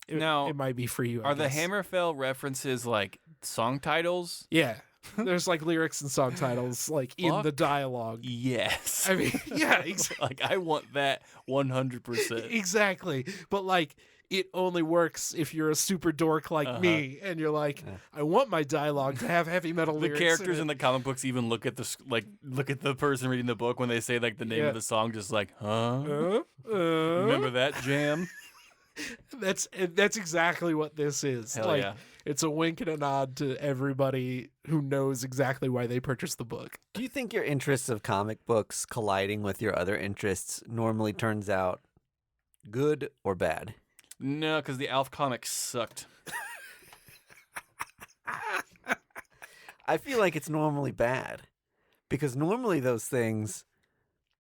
Now, it might be for you. I Are the guess. Hammerfell references like song titles? Yeah, there's like lyrics and song titles like in the Fuck. dialogue. Yes. I mean, yeah, Like, I want that 100%. exactly. But like, it only works if you're a super dork like me, and you're like, I want my dialogue to have heavy metal The lyrics. characters in in the comic books even look at the person reading the book when they say like the name Yeah. of the song, just like, huh? it. Remember that jam? That's exactly what this is. Hell like, yeah. it's a wink and a nod to everybody who knows exactly why they purchased the book. Do you think your interests of comic books colliding with your other interests normally turns out good or bad? No, because the Alf comics sucked. I feel like it's normally bad because normally those things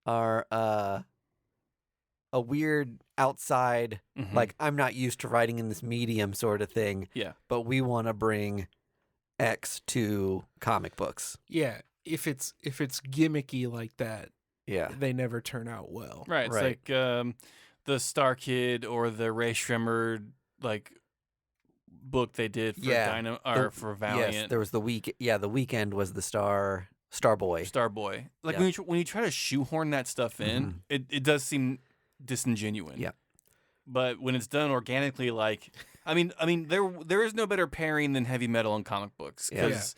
are a weird outside, Mhm. like I'm not used to writing in this medium sort of thing. Yeah. But we want to bring X to comic books. Yeah, if it's gimmicky like that, Yeah. they never turn out well. Right. It's Right. like the Star Kid or the Ray Shremmer like book they did for Yeah. for Valiant. Yes, there was the week. Yeah, the weekend was the Starboy. Starboy. Like Yeah. when you try to shoehorn that stuff in, it does seem disingenuous. Yeah. But when it's done organically, like I mean, there is no better pairing than heavy metal and comic books. Yeah. Because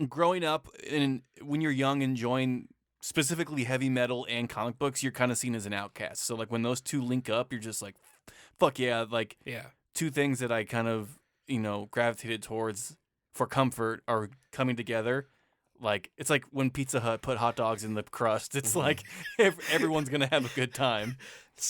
growing up and when you're young, enjoying specifically heavy metal and comic books, you're kind of seen as an outcast. So like when those two link up, you're just like, fuck yeah, like Yeah. two things that I kind of gravitated towards for comfort are coming together. Like it's like when Pizza Hut put hot dogs in the crust. It's like everyone's gonna have a good time.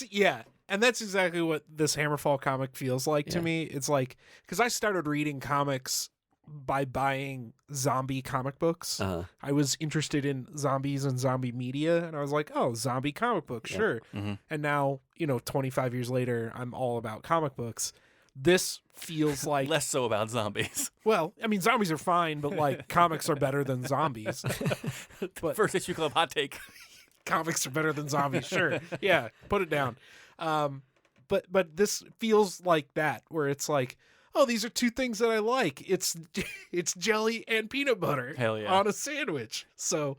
Yeah, and that's exactly what this Hammerfall comic feels like to Yeah. me. It's like, because I started reading comics by buying zombie comic books. I was interested in zombies and zombie media, and I was like, oh, zombie comic book, Yeah. sure. Mhm. And now, 25 years later, I'm all about comic books. This feels like, Less so about zombies. well, I mean, zombies are fine, but like comics are better than zombies. But First issue club hot take. comics are better than zombies, sure. Yeah, put it down. But this feels like that, where it's like, oh, these are two things that I like. It's jelly and peanut butter Hell yeah. on a sandwich. So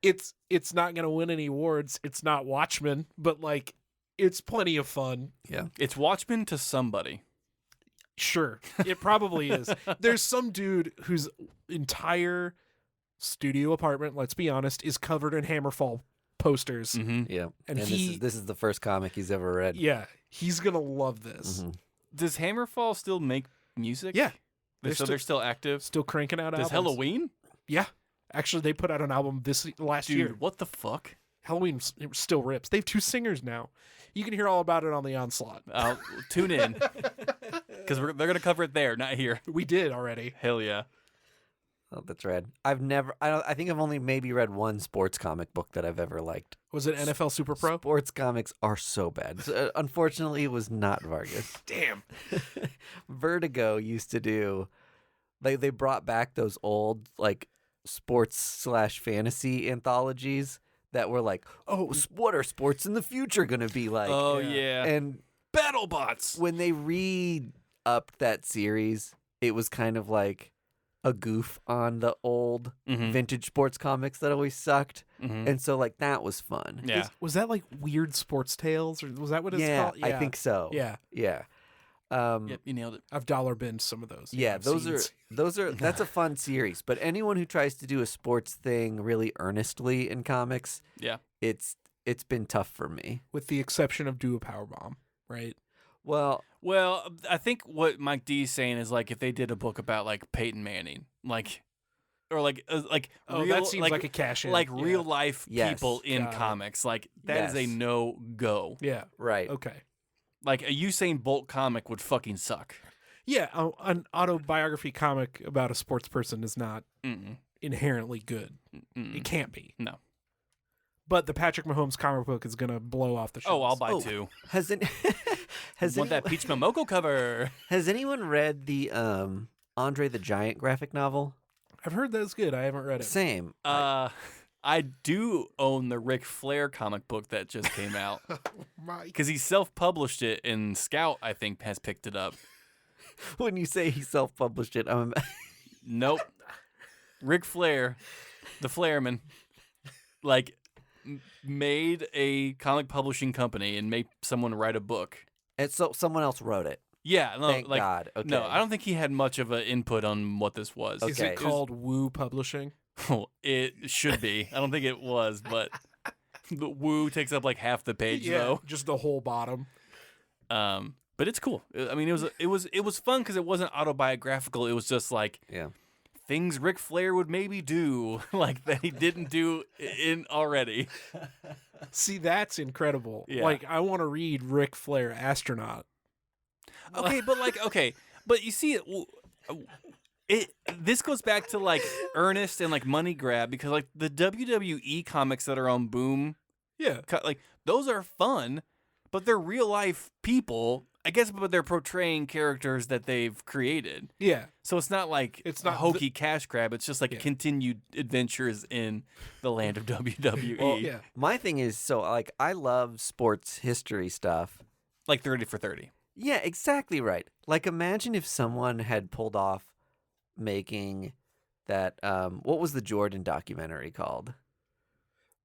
it's not gonna win any awards. It's not Watchmen, but like it's plenty of fun. Yeah. It's Watchmen to somebody. Sure, it probably is. There's some dude whose entire studio apartment, let's be honest, is covered in Hammerfall posters. Mm-hmm. Yeah. And this is the first comic he's ever read. Yeah, he's gonna love this. Mhm. Does Hammerfall still make music? Yeah. They're still active. Still cranking out Does albums. Halloween? Yeah. Actually, they put out an album last year. Dude, what the fuck? Halloween still rips. They have 2 singers now. You can hear all about it on the Onslaught. I'll tune in because they're gonna cover it there, not here. We did already. Hell yeah. Oh, that's rad. I think I've only maybe read one sports comic book that I've ever liked. Was it NFL Super Pro? Sports comics are so bad. So, unfortunately, it was not Vargas. Damn. Vertigo used to do. They brought back those old like sports/fantasy anthologies that were like, oh, what are sports in the future gonna be like? Oh Yeah. yeah. And BattleBots. when they re-upped that series, it was kind of like a goof on the old Mhm. vintage sports comics that always sucked. Mhm. And so like that was fun. Yeah. Was that like Weird Sports Tales, or was that what it's Yeah, called? I think so. Yeah. Yeah. Yep, you nailed it. I've dollar binned some of those. Yeah, I've those seen- are that's a fun series. But anyone who tries to do a sports thing really earnestly in comics, Yeah. it's been tough for me. with the exception of Do a Powerbomb, right? Well, Well, I think what Mike D is saying is like if they did a book about like Peyton Manning, like, or like Oh, real, that seems like a cash in. like Yeah. real life Yes. people in Got it. comics, like that is a Yes. no go. Yeah. right. Okay. Like a Usain Bolt comic would fucking suck. Yeah, an autobiography comic about a sports person is not Mm-mm. inherently good. Mm-mm. It can't be. No. But the Patrick Mahomes comic book is gonna blow off the shelves. Oh, I'll buy Oh. 2. Has it Want that Peach Momoko cover? has anyone read the Andre the Giant graphic novel? I've heard that's good. I haven't read it. Same. I do own the Ric Flair comic book that just came out My because he self-published it, and Scout I think has picked it up. When you say he self-published it, Nope. Ric Flair, the Flairman, like made a comic publishing company and made someone write a book. and so someone else wrote it. Yeah, no, Thank like God. Okay. no, I don't think he had much of an input on what this was. Is Okay. it called Woo Publishing? It should be. I don't think it was, but the Woo takes up like half the page though. just the whole bottom. But it's cool. I mean, it was fun because it wasn't autobiographical. It was just like Yeah. things Ric Flair would maybe do, like that he didn't do in already. See, that's incredible. Yeah. Like, I want to read Ric Flair Astronaut. Okay, but you see it. This goes back to like earnest and like money grab because like the WWE comics that are on Boom, Yeah. like those are fun, but they're real life people. I guess, but they're portraying characters that they've created. Yeah. So it's not like It's a not hokey cash grab. It's just like Yeah. continued adventures in the land of WWE. Well, Yeah. My thing is, so like I love sports history stuff. Like 30 for 30. Yeah, exactly right. Like imagine if someone had pulled off making that what was the Jordan documentary called?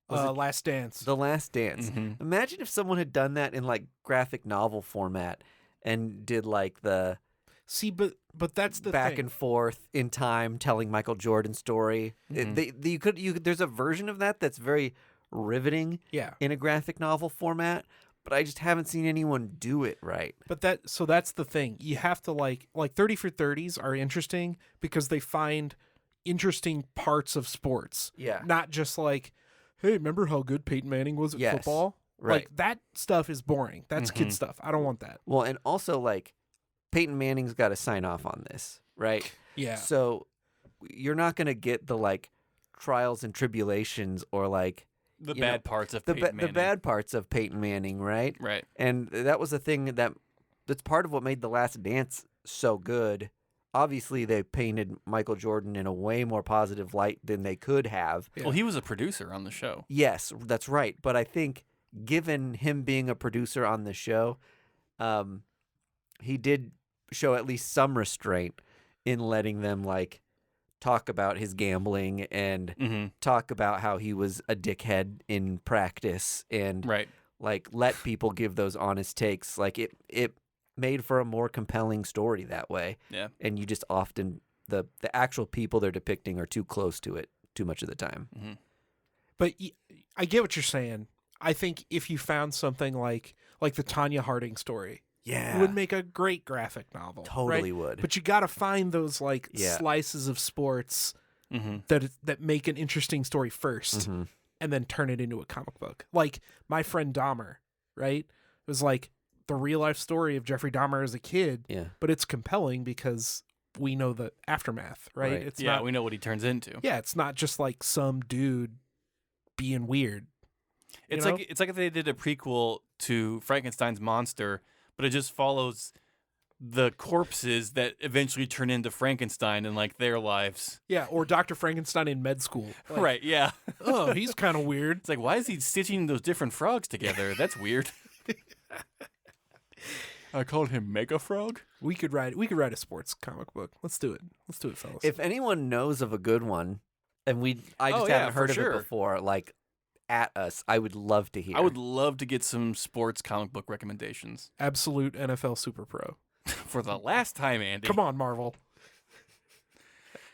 Was it Last Dance. The Last Dance. Mhm. Imagine if someone had done that in like graphic novel format and did like the See, but that's the back thing. and forth in time telling Michael Jordan's story. Mhm. You could there's a version of that that's very riveting Yeah. in a graphic novel format, but I just haven't seen anyone do it right. But that's the thing. You have to like 30 for 30s are interesting because they find interesting parts of sports. Yeah. Not just like, hey, remember how good Peyton Manning was at Yes. football? Right. Like that stuff is boring. That's kid stuff. I don't want that. Well, and also like Peyton Manning's got to sign off on this, right? Yeah. So you're not going to get the like trials and tribulations or like The you bad know, parts of the Peyton the Manning. bad parts of Peyton Manning, right? Right. And that was the thing that's part of what made The Last Dance so good. Obviously, they painted Michael Jordan in a way more positive light than they could have. Yeah. Well, he was a producer on the show. Yes, that's right. But I think given him being a producer on the show, he did show at least some restraint in letting them like talk about his gambling and Mm-hmm. talk about how he was a dickhead in practice and Right. like let people give those honest takes. Like it made for a more compelling story that way. Yeah. And you just often the actual people they're depicting are too close to it too much of the time. Mm-hmm. But I get what you're saying. I think if you found something like the Tanya Harding story, Yeah. it would make a great graphic novel. Totally right? would. But you got to find those like Yeah. slices of sports Mm-hmm. that make an interesting story first, and then turn it into a comic book. Like My Friend Dahmer, right? It was like the real life story of Jeffrey Dahmer as a kid, Yeah. but it's compelling because we know the aftermath, right? Right. It's Yeah, not, we know what he turns into. yeah, it's not just like some dude being weird. It's know? like if they did a prequel to Frankenstein's monster, but it just follows the corpses that eventually turn into Frankenstein and like their lives. Yeah, or Dr. Frankenstein in med school. Like, Right, yeah. Oh, he's kind of weird. It's like, why is he stitching those different frogs together? That's weird. I called him Mega Frog. We could write a sports comic book. Let's do it, fellas. If anyone knows of a good one, and I just yeah, haven't heard for of sure. it before, like at us, I would love to hear. I would love to get some sports comic book recommendations. Absolute NFL Super Pro. For the last time, Andy. Come on, Marvel.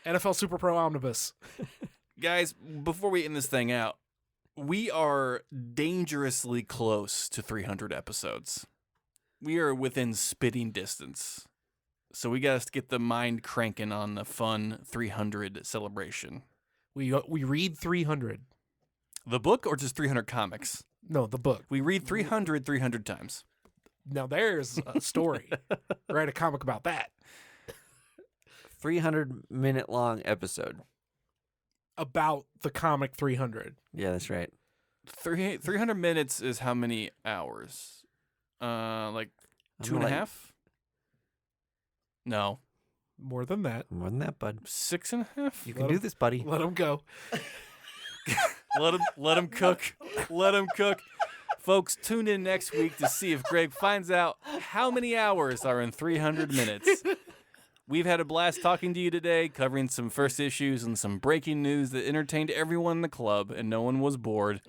NFL Super Pro Omnibus. Guys, before we end this thing out, we are dangerously close to 300 episodes. We are within spitting distance. So we got to get the mind cranking on the fun 300 celebration. We read 300. The book or just 300 comics? No, the book. We read 300 times. Now there's a story. Write a comic about that. 300-minute long episode. About the comic 300. Yeah, that's right. 300 minutes is how many hours? Like I'm two and a gonna half? No. More than that. More than that, bud. 6.5? You can do this, buddy. Let him go. Let him cook. Let him cook. Folks, tune in next week to see if Greg finds out how many hours are in 300 minutes. We've had a blast talking to you today, covering some first issues and some breaking news that entertained everyone in the club, and no one was bored.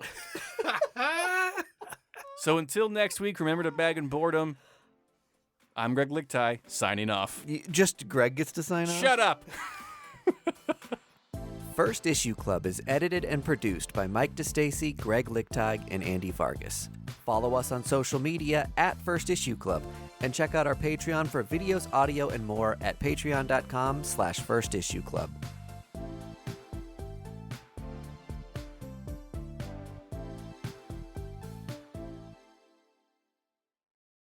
So until next week, remember to bag and boredom. I'm Greg Lichtai, signing off. Just Greg gets to sign off? Shut up! First Issue Club is edited and produced by Mike DeStacy, Greg Lichtig, and Andy Vargas. Follow us on social media at First Issue Club, and check out our Patreon for videos, audio, and more at patreon.com/firstissueclub.